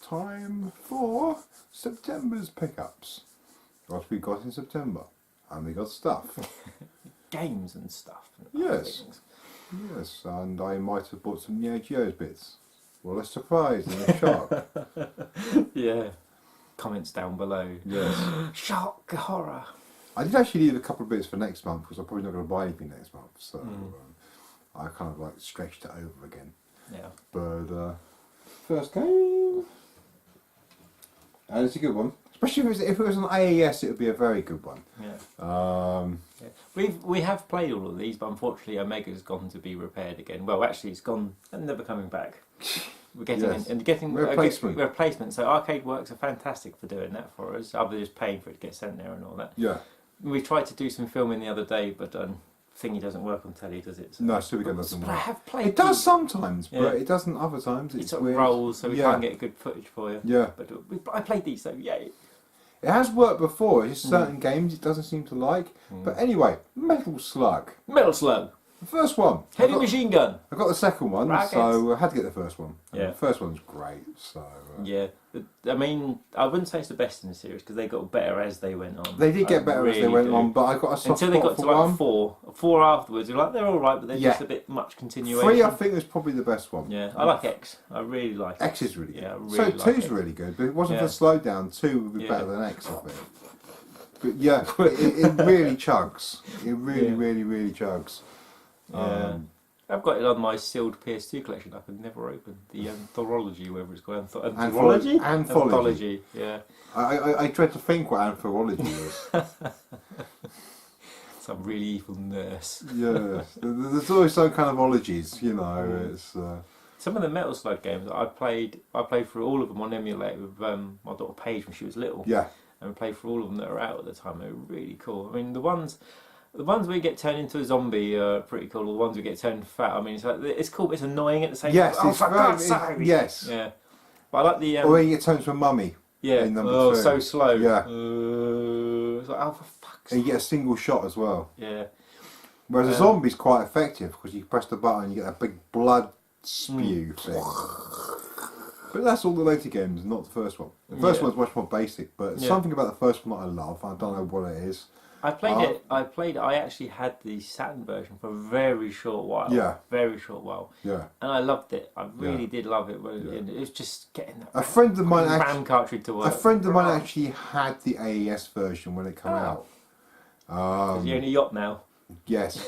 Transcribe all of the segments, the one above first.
time for September's pickups. What we got in September. And we got stuff. Games and stuff. And Yes. things. Yes, and I might have bought some Neo Geo's bits. Well, a surprise and a shock. Yeah. Comments down below. Yes. Shock, horror. I did actually leave a couple of bits for next month because I'm probably not going to buy anything next month. So I kind of like stretched it over again. Yeah. But first game. And it's a good one. Especially if it was an AES, it would be a very good one. Yeah. Yeah. We have played all of these, but unfortunately Omega's gone to be repaired again. Well, actually, it's gone and never coming back. We're getting replacement. So Arcade Works are fantastic for doing that for us. Other than just paying for it to get sent there and all that. Yeah. We tried to do some filming the other day, but thingy doesn't work on telly, does it? So No, Supergun doesn't work. I have played. It does sometimes, but it doesn't other times. It It's sort of weird. rolls, so we can't get good footage for you. Yeah. But I played these, so yay. It has worked before. It's just certain games it doesn't seem to like. But anyway, Metal Slug. Metal Slug. The first one. Heavy Machine Gun. I got the second one, Rockets. so I had to get the first one. And Yeah. the first one's great. So Yeah. I mean, I wouldn't say it's the best in the series because they got better as they went on. they did get better as they went on, but I got a soft until they spot got to for like one. four afterwards. You're like they're all right, but they're just a bit much continuation. 3, I think, was probably the best one. Yeah, I like X. I really like X is really good. Yeah, I really so like 2's X. really good, but if it wasn't Yeah. for slowdown, 2 would be Yeah. better than X, I think. But yeah, it really chugs. It really, really chugs. Yeah. I've got it on my sealed PS2 collection. I could never open the anthology, whatever it's called. Anthology. Anthology. Yeah. I dread to think what anthology is. Some really evil nurse. Yeah, there's always some kind of ologies, you know. It's some of the Metal Slug games I played through all of them on emulator with my daughter Paige when she was little. yeah, And we played through all of them that are out at the time. They were really cool. I mean, the ones where you get turned into a zombie are pretty cool. The ones where you get turned fat, I mean, it's cool, but it's annoying at the same time. yes, For God's sake! yes. Yeah. But I like the... or when you get turned to a mummy. yeah. in number 2. So slow. Yeah. It's like, oh, for fuck's And sake. you get a single shot as well. Yeah. Whereas a zombie's quite effective because you press the button and you get a big blood spew thing. But that's all the later games, not the first one. The first one's much more basic, but something about the first one that I love. I don't know what it is. I actually had the Saturn version for a very short while. Yeah. Very short while. Yeah. And I loved it. I really did love it. And it was just getting that A friend of mine RAM cartridge to work. A friend of mine actually had the AES version when it came out. You're in a yacht now. Yes.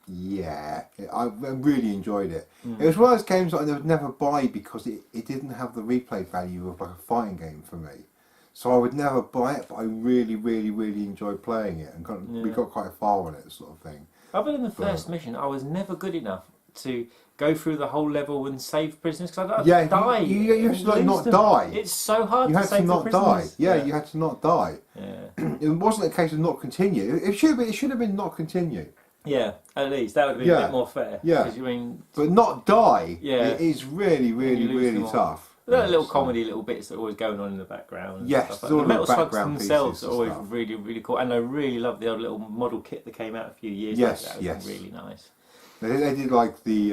Yeah, I really enjoyed it. It was one of those games that I would never buy because it didn't have the replay value of like a fighting game for me. So I would never buy it, but I really enjoyed playing it and we got quite far on it, sort of thing. Other than the first mission, I was never good enough to go through the whole level and save prisoners because I die. You had to like not die. It's so hard You to had save to not the die. prisoners. Yeah, you had to not die. Yeah. It wasn't a case of not continue. It should have been not continue. Yeah, at least that would have been a bit more fair. Yeah. 'Cause, I mean, But not die. Yeah. It is really tough. there are little comedy little bits that are always going on in the background. And Yes, stuff there's like all the Metal the Slugs background themselves pieces are and always stuff. really cool, and I really love the old little model kit that came out a few years Yes, ago. That was really nice. They did like the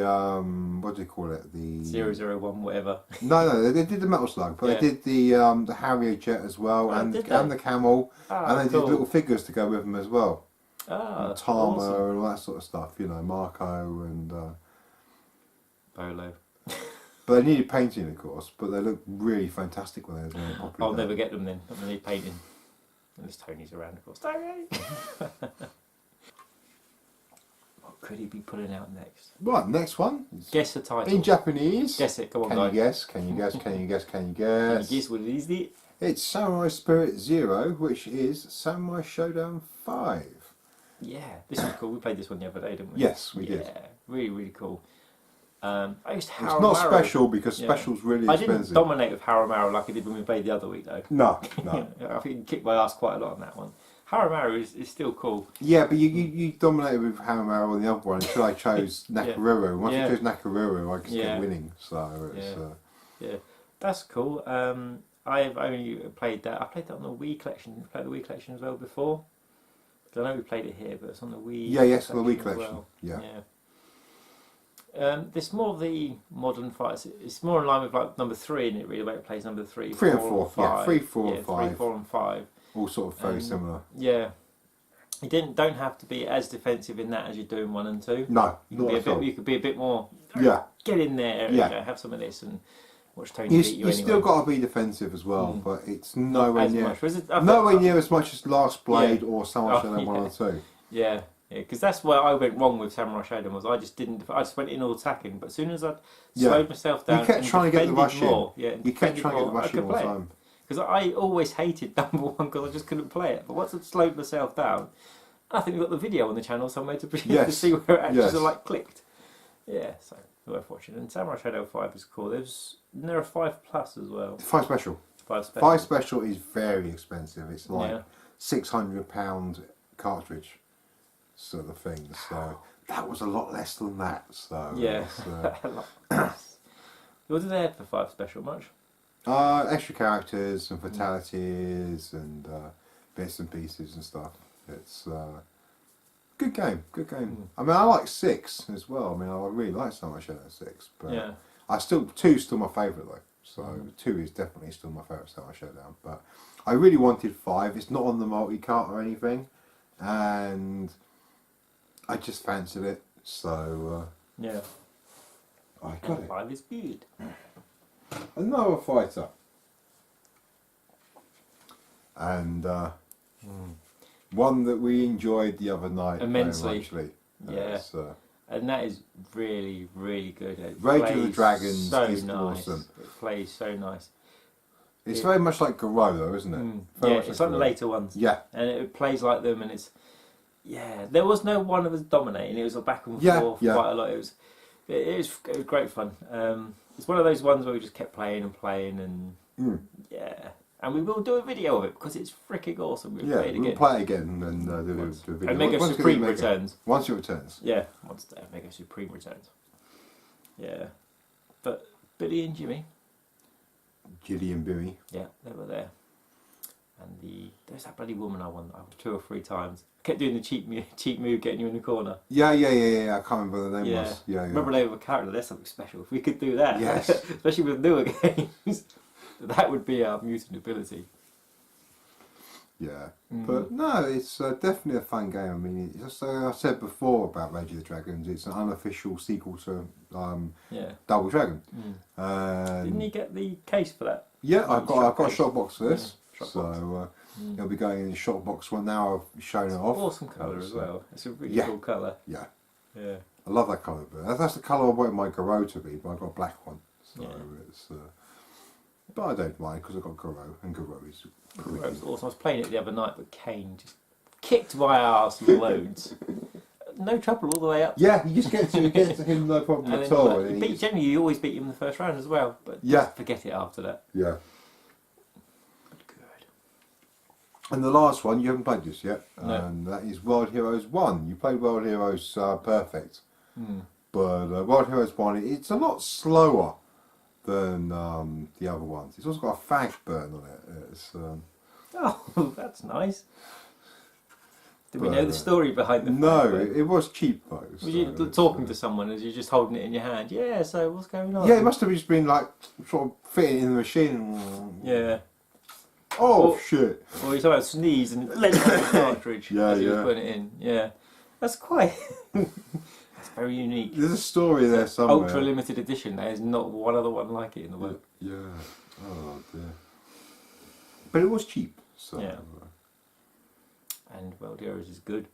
what do you call it? The 001 whatever. No, they did the Metal Slug, but they did the Harrier jet as well, and the camel, and they did little figures to go with them as well. Ah, Tama awesome. and all that sort of stuff, you know, Marco and Polo. but they needed painting, of course, but they looked really fantastic when they were doing it properly. I'll never get them then. I'm gonna need painting. Unless Tony's around, of course. Tony. What could he be putting out next? Right, next one. Guess the title. In Japanese. Guess it. Come on, Can guys. you guess? Can you guess? Can you guess? Can you guess? Can you guess what it is? It's Samurai Spirit Zero, which is Samurai Showdown 5. Yeah, this is cool. We played this one the other day, didn't we? Yes, we did. Yeah, really cool. I used to It's not special because special's really I expensive. didn't dominate with Haramaru like I did when we played the other week, though. No. I think you kicked my ass quite a lot on that one. Haramaru is still cool. Yeah, but you dominated with Hammer on the other one until I chose Nakaruru. Once I chose Nakaruru, I just kept winning. So it's, that's cool. I've only played that. I played that on the Wii collection. You played the Wii collection as well before. I know we played it here, but it's on the Wii. Yes, on the Wii collection. Well. Yeah. This more of the modern fights. It's more in line with like number 3, and it really where it plays number 3, 3 and 4, 4, 5. yeah, 3, 4, and 5. 3, 4, and 5. All sort of very similar. Yeah. You don't have to be as defensive in that as you do in 1 and 2. No, you could be a bit more. Yeah. Get in there. Yeah. You know, have some of this and watch Tony beat you anyway. Still got to be defensive as well, but it's nowhere near as much as Last Blade or Samurai Shodown 1 or 2. Yeah. Yeah, because that's where I went wrong with Samurai Shodown. Was I just went in all attacking, but as soon as I slowed myself down, you kept trying to get the rush in. Yeah, you kept trying to get the rush in all the time. Because I always hated number 1 because I just couldn't play it. But once I slowed myself down, I think we've got the video on the channel somewhere to see where it actually sort of like clicked. Yeah, so worth watching. And Samurai Shodown 5 is cool. There are 5 plus as well. 5 special. 5 special. 5 special is very expensive. It's like £600 cartridge sort of thing. So that was a lot less than that. So yeah, a lot less. What did they have for 5 special? Much? Extra characters and fatalities and bits and pieces and stuff. It's good game. I mean, I like 6 as well. I mean, I really like Samurai Shodown 6, but I still 2's still my favourite though. So 2 is definitely still my favourite Samurai Shodown. But I really wanted 5. It's not on the multi-cart or anything, and I just fancied it. So I got it. 5 is good. Another fighter, and one that we enjoyed the other night immensely. Yeah, and that is really, really good. Rage of the Dragons is nice. Awesome. It plays so nice. It's very much like Garou, though, isn't it? Yeah, it's like the later ones. Yeah, and it plays like them, and it's there was no one of us dominating. It was a back and forth quite a lot. It was great fun. It's one of those ones where we just kept playing and playing, and and we will do a video of it because it's freaking awesome. We'll play it again and do a video. And Mega Supreme returns. Once it returns. Yeah, once Mega Supreme returns. Yeah, but Billy and Jimmy. Gilly and Billy. Yeah, they were there. And there's that bloody woman I won 2 or 3 times. I kept doing the cheap move, getting you in the corner. Yeah. I can't remember the name was. Yeah. Remember they were a character. There's something special. If we could do that, yes, especially with newer games, that would be our mutant ability. Yeah, but no, it's definitely a fun game. I mean, just I said before about Rage of the Dragons, it's an unofficial sequel to Double Dragon. Didn't you get the case for that? Yeah, I've got a shot box for this. It'll be going in the shot box one now. I've shown it off. Awesome colour as well. It's a really cool colour. Yeah. Yeah. I love that colour. But that's the colour I want my Garou to be, but I've got a black one. So it's. But I don't mind because I've got Garou, and Garou is. Garou was awesome. I was playing it the other night, but Kane just kicked my ass loads. No trouble all the way up. Yeah, you just get to him no problem at all. Generally, you always beat him in the first round as well, but just forget it after that. Yeah. Good. And the last one, you haven't played this yet, no. And that is World Heroes 1. You played World Heroes Perfect, but World Heroes 1, it's a lot slower than the other ones. It's also got a fag burn on it. It's, oh, that's nice. Did we know the story behind the No, it was cheap though. Were you talking to someone as you're just holding it in your hand? Yeah, so what's going on? Yeah, it must have just been like sort of fitting in the machine. Yeah. Oh, shit. Or you're talking about sneeze and let it out the cartridge as you was putting it in. Yeah. That's quite... That's very unique. There's a story there somewhere. Ultra limited edition. There is not one other one like it in the world. Yeah. Oh, dear. But it was cheap. So. Yeah. And World Heroes is good.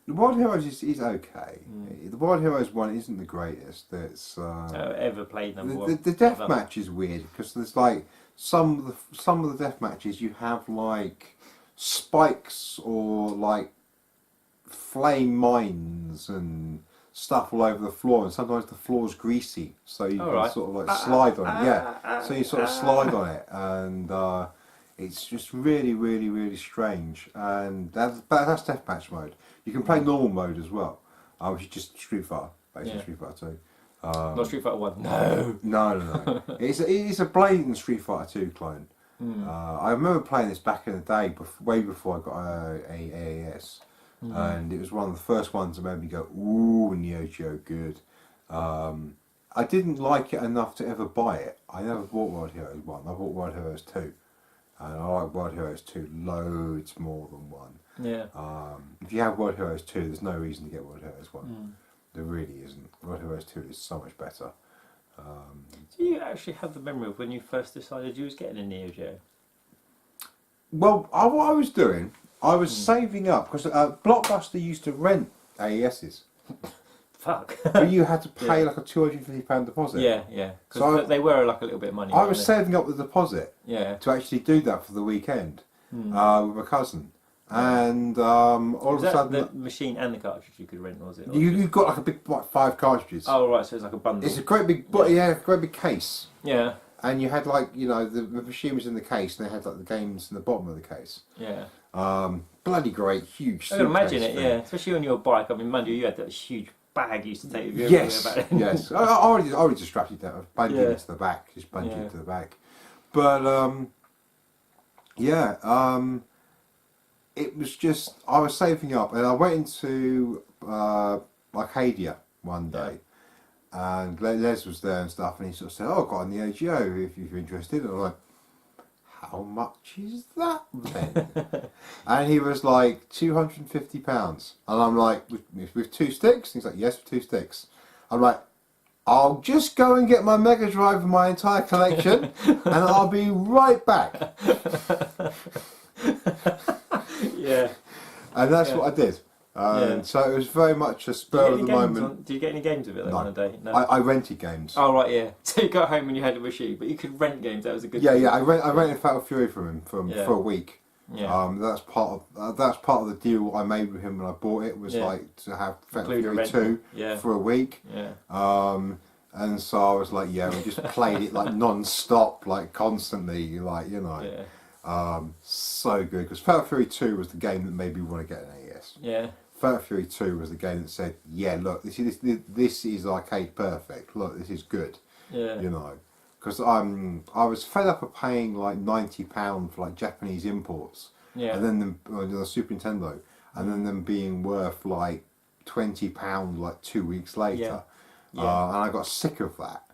The World Heroes is okay. The World Heroes one isn't the greatest. It's ever played number one. The death match is weird because there's like some of the death matches you have like spikes or like flame mines and stuff all over the floor, and sometimes the floor's greasy, so you can sort of like slide on it. Yeah, so you sort of slide on it, and it's just really, really, really strange. And that's deathmatch mode. You can play normal mode as well, which is just Street Fighter, basically Street Fighter 2. Not Street Fighter 1. No. No. It's a blatant Street Fighter 2 clone. I remember playing this back in the day, way before I got a AAS. And it was one of the first ones that made me go, ooh, Neo Geo, good. I didn't like it enough to ever buy it. I never bought World Heroes 1. I bought World Heroes 2. And I like World Heroes 2 loads more than 1. Yeah. If you have World Heroes 2, there's no reason to get World Heroes 1. There really isn't. World Heroes 2 is so much better. Do you actually have the memory of when you first decided you was getting a Neo Geo? Well, what I was doing, I was saving up, because Blockbuster used to rent AESs. Fuck. But you had to pay like a £250 deposit. Yeah, yeah. Because they were like a little bit of money. I was saving up the deposit to actually do that for the weekend with my cousin. And all of a sudden, the machine and the cartridge you could rent, was it? You got like a big 5 cartridges. Oh right, so it's like a bundle. It's a great big, great big case. Yeah. And you had like the machine was in the case, and they had like the games in the bottom of the case. Yeah. Bloody great, huge. I can imagine it. Thing. Yeah, especially on your bike. I mean, mind you had that huge bag you used to take with you. Yes. Yes. I already just strapped it down, bunged it to the back, just bunged it to the back. But it was just, I was saving up, and I went into Arcadia one day, and Les was there and stuff, and he sort of said, "Oh, I've got a Neo Geo if you're interested." And I'm like, "How much is that then?" And he was like, £250. And I'm like, with 2 sticks? And he's like, "Yes, with 2 sticks." I'm like, "I'll just go and get my Mega Drive and my entire collection, and I'll be right back." Yeah. And that's what I did. So it was very much a spur of the moment. Did you get any games of it on a day? No. I rented games. Oh right, yeah. So you got home and you had a machine, but you could rent games. That was a good. Yeah, I rented Fatal Fury from him for a week. Yeah. That's part of the deal I made with him when I bought it, was like to have Fatal Fury 2 for a week. Yeah. And so I was like, we just played it like non-stop, like constantly, like Yeah. So good, because Fatal Fury 2 was the game that made me want to get an AES. Yeah. Fatal Fury 2 was the game that said, look, this is arcade perfect. Look, this is good. Yeah. Because I was fed up of paying like £90 for like Japanese imports. Yeah. And then the Super Nintendo, and then them being worth like £20 like 2 weeks later. And I got sick of that.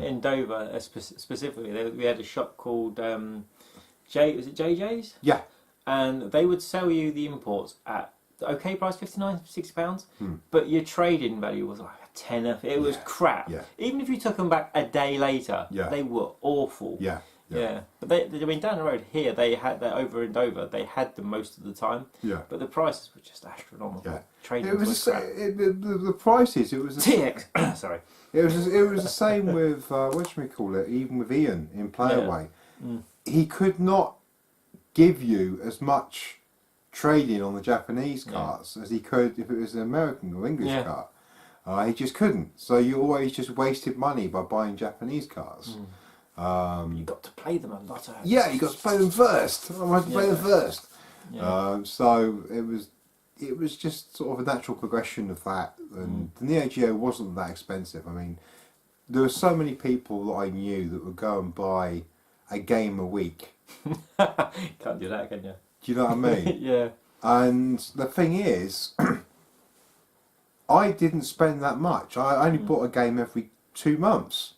In Dover specifically, we had a shop called was it JJ's? Yeah. And they would sell you the imports at the okay price, £59, £60, but your trade-in value was like a tenner. It was crap. Yeah. Even if you took them back a day later, they were awful. Yeah. But I mean, down the road here, they had that over in Dover. They had them most of the time. Yeah. But the prices were just astronomical. Yeah. Trade-in It was the prices. It was TX. Sorry. It was the same with what should we call it? Even with Ian in Playaway, he could not give you as much trading on the Japanese carts as he could if it was an American or English cart. He just couldn't. So you always just wasted money by buying Japanese carts. You got to play them a lot. You got to play them first. I had to play them first. So it was just sort of a natural progression of that. And the Neo Geo wasn't that expensive. I mean, there were so many people that I knew that would go and buy a game a week. Can't do that, can you? Do you know what I mean? Yeah. And the thing is, I didn't spend that much. I only bought a game every 2 months.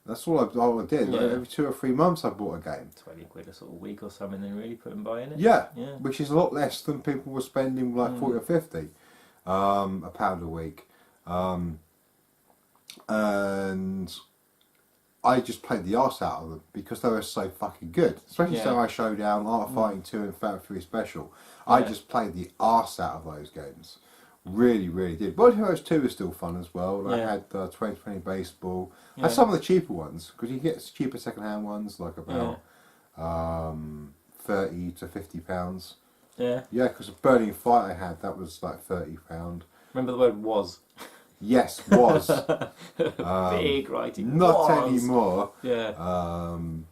That's all I did. Yeah. Every 2 or 3 months I bought a game. 20 quid a sort of week or something, then really put and buy in it. Yeah, which is a lot less than people were spending like 40 or 50 a pound a week. And I just played the arse out of them because they were so fucking good. Especially Samurai Showdown, Art of Fighting 2 and Fatal Fury Special. I just played the arse out of those games. Really, really did. World Heroes 2 is still fun as well. I had 2020 Baseball. I had some of the cheaper ones, because you get cheaper second-hand ones, like about 30 to £50. Yeah. Yeah, because a Burning Fight I had, that was like £30. Remember the word was? Yes, was. Big writing. Not was. anymore. Yeah. And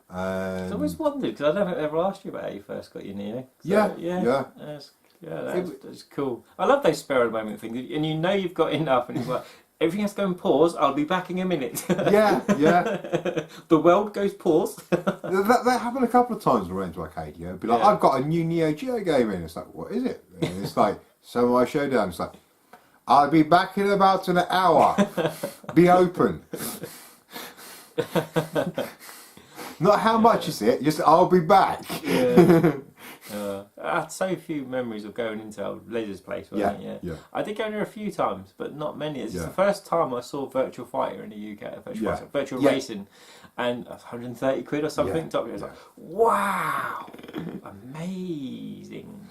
I always wondered, because I never ever asked you about how you first got your Neo. That's cool. I love those spur of the moment things, and you know you've got enough, and it's like, everything has to go and pause, I'll be back in a minute. Yeah. The world goes pause. that happened a couple of times when I went to Arcadia. It'd be like, I've got a new Neo Geo game in. It's like, what is it? And it's like, Samurai Showdown. It's like, I'll be back in about an hour. Be open. Not how much is it, just I'll be back. Yeah. I had so few memories of going into Liz's place, wasn't it? Yeah. I did go in there a few times, but not many. It's Yeah. the first time I saw Virtual Fighter in the UK, Virtual Racing, and 130 quid or something. I was like, wow, amazing.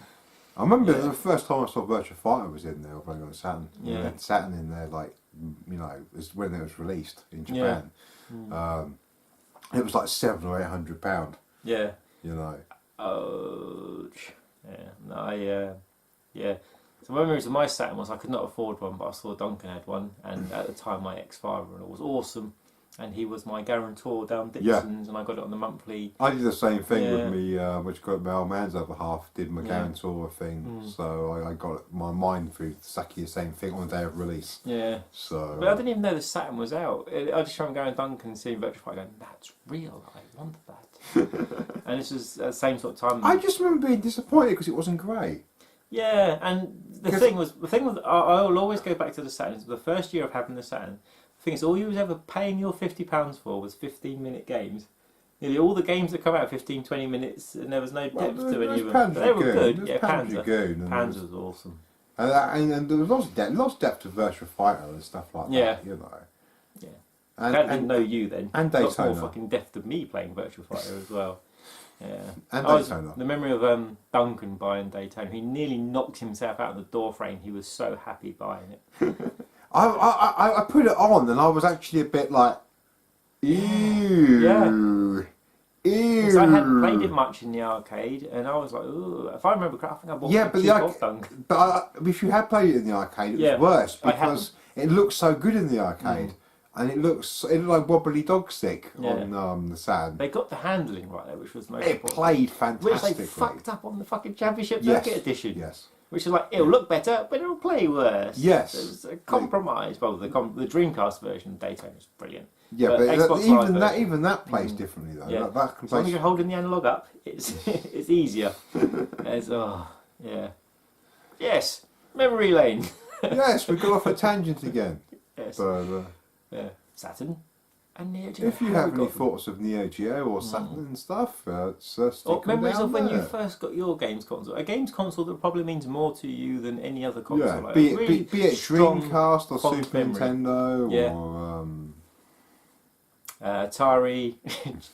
I remember the first time I saw Virtual Fighter was in there, playing on Saturn. Yeah. They had Saturn in there, like, you know, it was when it was released in Japan. It was like £700 or £800. Yeah. You know. Oh, yeah. No, yeah. So my memories of my Saturn was I could not afford one, but I saw Duncan had one, and at the time my ex-father-in-law was awesome, and he was my guarantor down Dixon's, and I got it on the monthly. I did the same thing with me, which got my old man's other half, did my guarantor thing, so I got my mind through exactly the same thing on the day of release. Yeah. So. But I didn't even know the Saturn was out. I just remember going to Duncan and seeing Virtual Fighter going, that's real, I want that. And this was the same sort of time. I just remember being disappointed because it wasn't great. Yeah, and the thing was, I'll always go back to the Saturn. The first year of having the Saturn, the thing is, all you was ever paying your £50 for was 15-minute games. Nearly all the games that come out 15, 20 minutes, and there was no depth to any of them. They were good. Yeah, Panzer was awesome. And there was lots of depth to Virtual Fighter and stuff like that, you know. Yeah. I didn't know you then. And Daytona. Lots more fucking depth of me playing Virtual Fighter as well. Yeah. And Daytona. The memory of Duncan buying Daytona, he nearly knocked himself out of the door frame. He was so happy buying it. I put it on and I was actually a bit like, ew. Yeah. Ew. Because I hadn't played it much in the arcade, and I was like, ooh. If I remember correctly, I think I bought it off Duncan. But if you had played it in the arcade, it was worse because it looked so good in the arcade. And it looked like wobbly dog stick on the Saturn. They got the handling right there, which was most important. It played fantastically. Which they fucked up on the fucking Championship Circuit Edition. Yes. Which is like, it'll look better, but it'll play worse. Yes. There's a compromise. Well, the Dreamcast version of Daytona is brilliant. Yeah, but even that plays differently though. Yeah. As long as you're holding the analog up, it's it's easier. Yes, memory lane. Yes, we got off a tangent again. Yes. But, Saturn and Neo Geo. If you have any thoughts of Neo Geo or Saturn and stuff, stick memories down of when there. you first got your games console. A games console that probably means more to you than any other console. Yeah, like be it Dreamcast or Super Nintendo or Atari.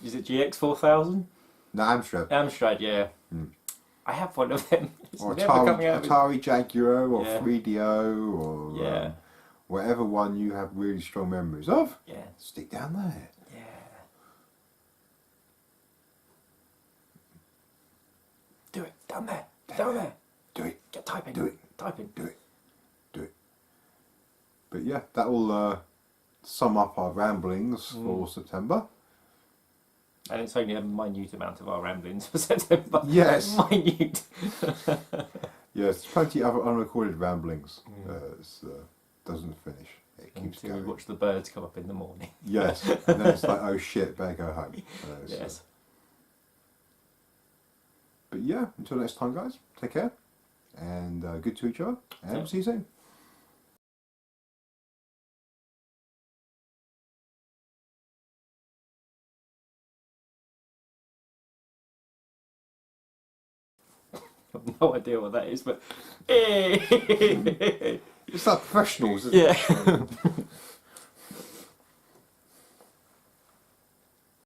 Is it GX 4000? No, Amstrad. Amstrad, yeah. I have one of them. It's or never coming out Atari Jaguar or 3DO or whatever one you have really strong memories of. Yeah. Stick down there. Yeah. Do it. Down there. Down there. Do it. Get typing. Do it. Typing. Do it. Do it. But yeah, that will sum up our ramblings for September. And it's only a minute amount of our ramblings for September. Yes. Minute. Yes, plenty of unrecorded ramblings. Doesn't finish. It keeps Until going. we watch the birds come up in the morning. Yes, and then it's like, oh shit, better go home. Yes. But yeah, until next time, guys, take care, and good to each other, and see you soon. I have no idea what that is, but It's like professionals, isn't it? yeah.